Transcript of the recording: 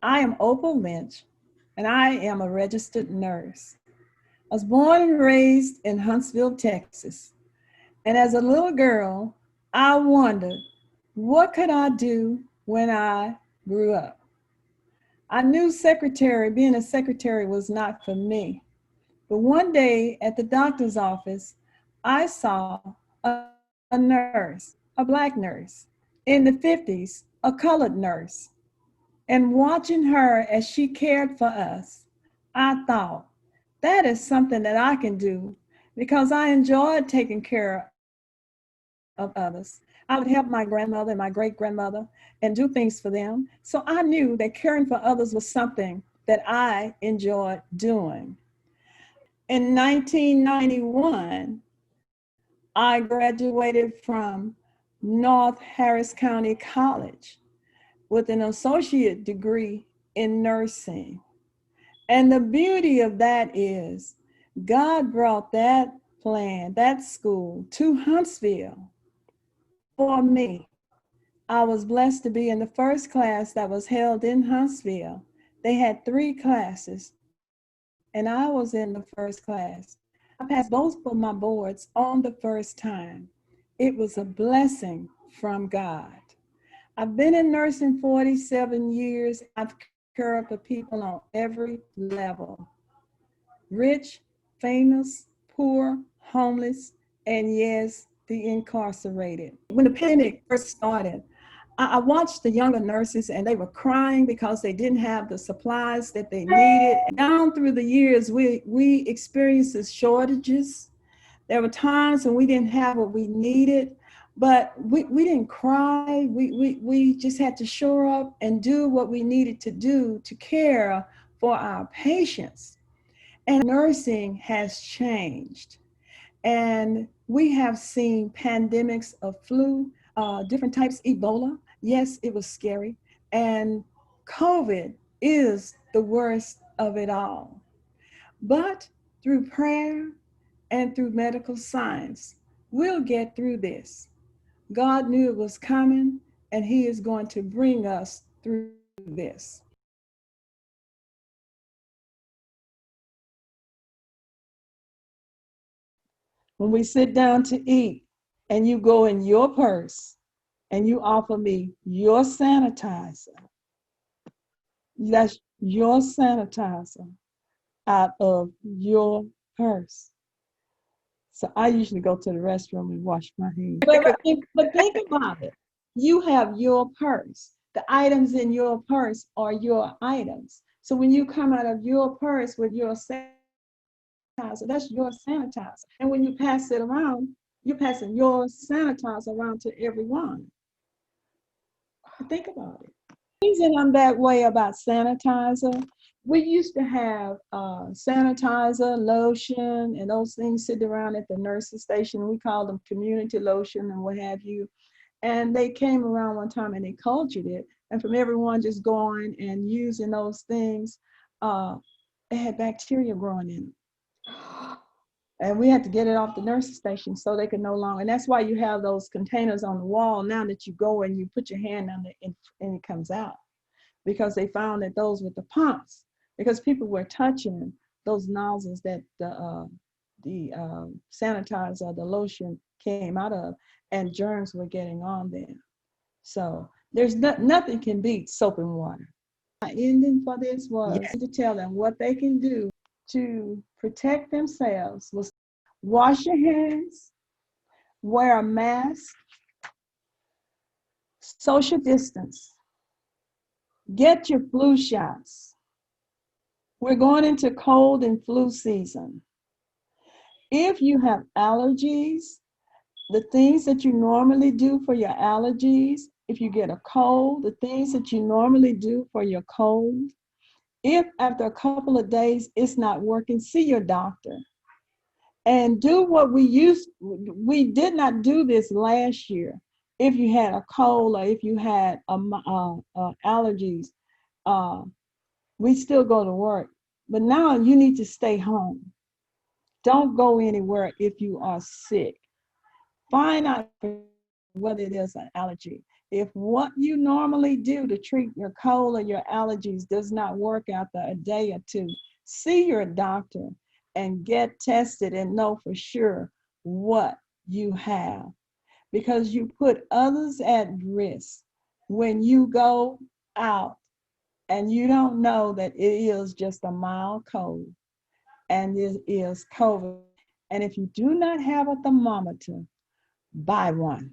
I am Opal Lynch, and I am a registered nurse. I was born and raised in Huntsville, Texas. And as a little girl, I wondered, what could I do when I grew up? I knew being a secretary was not for me. But one day at the doctor's office, I saw a nurse, a black nurse, in the 50s, a colored nurse. And watching her as she cared for us, I thought, that is something that I can do because I enjoyed taking care of others. I would help my grandmother and my great grandmother and do things for them. So I knew that caring for others was something that I enjoyed doing. In 1991, I graduated from North Harris County College with an associate degree in nursing. And the beauty of that is God brought that plan, that school to Huntsville for me. I was blessed to be in the first class that was held in Huntsville. They had 3 classes, and I was in the first class. I passed both of my boards on the first time. It was a blessing from God. I've been in nursing 47 years. I've cared for people on every level: rich, famous, poor, homeless, and yes, the incarcerated. When the pandemic first started, I watched the younger nurses and they were crying because they didn't have the supplies that they needed. Down through the years, we experienced the shortages. There were times when we didn't have what we needed, but we didn't cry. We just had to show up and do what we needed to do to care for our patients. And nursing has changed. And we have seen pandemics of flu, different types, Ebola. Yes, it was scary. And COVID is the worst of it all. But through prayer and through medical science, we'll get through this. God knew it was coming, and He is going to bring us through this. When we sit down to eat, and you go in your purse and you offer me your sanitizer, that's your sanitizer out of your purse. So I usually go to the restroom and wash my hands. But think about it. You have your purse. The items in your purse are your items. So when you come out of your purse with your sanitizer, that's your sanitizer. And when you pass it around, you're passing your sanitizer around to everyone. Think about it. The reason I'm that way about sanitizer, we used to have sanitizer, lotion, and those things sitting around at the nurses station. We called them community lotion and what have you. And they came around one time and they cultured it. And from everyone just going and using those things, uh, it had bacteria growing in them. And we had to get it off the nurses station so they could no longer. And that's why you have those containers on the wall now that you go and you put your hand on it and it comes out. Because they found that those with the pumps, because people were touching those nozzles that the sanitizer, the lotion came out of, and germs were getting on them. So there's nothing can beat soap and water. My ending for this was to tell them what they can do to protect themselves was wash your hands, wear a mask, social distance, get your flu shots. We're going into cold and flu season. If you have allergies, the things that you normally do for your allergies, if you get a cold, the things that you normally do for your cold, if after a couple of days it's not working, see your doctor. And do what we did not do this last year. If you had a cold or if you had allergies, uh, we still go to work. But now you need to stay home. Don't go anywhere if you are sick. Find out whether it is an allergy. If what you normally do to treat your cold or your allergies does not work after a day or two, see your doctor and get tested and know for sure what you have, because you put others at risk when you go out and you don't know that it is just a mild cold and it is COVID. And if you do not have a thermometer, buy one.